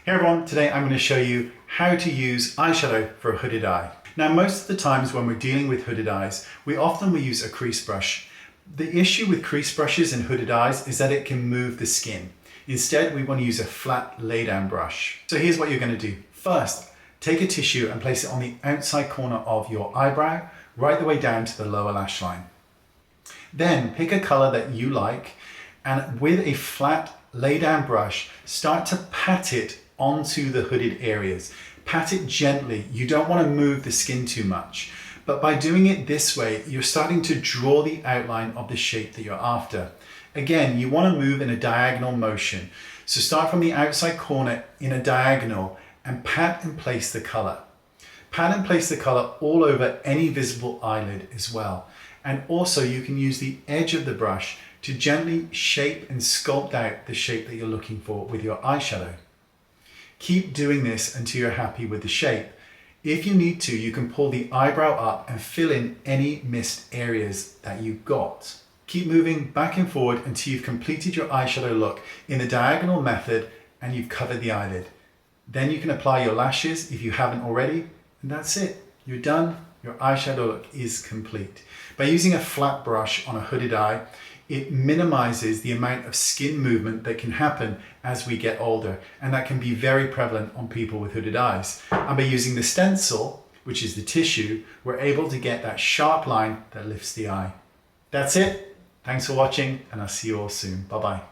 Hey everyone, today I'm going to show you how to use eyeshadow for a hooded eye. Now most of the times when we're dealing with hooded eyes, we often use a crease brush. The issue with crease brushes and hooded eyes is that it can move the skin. Instead, we want to use a flat lay down brush. So here's what you're going to do. First, take a tissue and place it on the outside corner of your eyebrow, right the way down to the lower lash line. Then pick a color that you like and with a flat lay down brush, start to pat it onto the hooded areas. Pat it gently. You don't want to move the skin too much. But by doing it this way, you're starting to draw the outline of the shape that you're after. Again, you want to move in a diagonal motion. So start from the outside corner in a diagonal and pat and place the color. Pat and place the color all over any visible eyelid as well. And also you can use the edge of the brush to gently shape and sculpt out the shape that you're looking for with your eyeshadow. Keep doing this until you're happy with the shape. If you need to, you can pull the eyebrow up and fill in any missed areas that you've got. Keep moving back and forward until you've completed your eyeshadow look in the diagonal method and you've covered the eyelid. Then you can apply your lashes if you haven't already, and that's it. You're done. Your eyeshadow look is complete. By using a flat brush on a hooded eye, it minimizes the amount of skin movement that can happen as we get older, and that can be very prevalent on people with hooded eyes. And by using the stencil, which is the tissue, we're able to get that sharp line that lifts the eye. That's it. Thanks for watching, and I'll see you all soon. Bye-bye.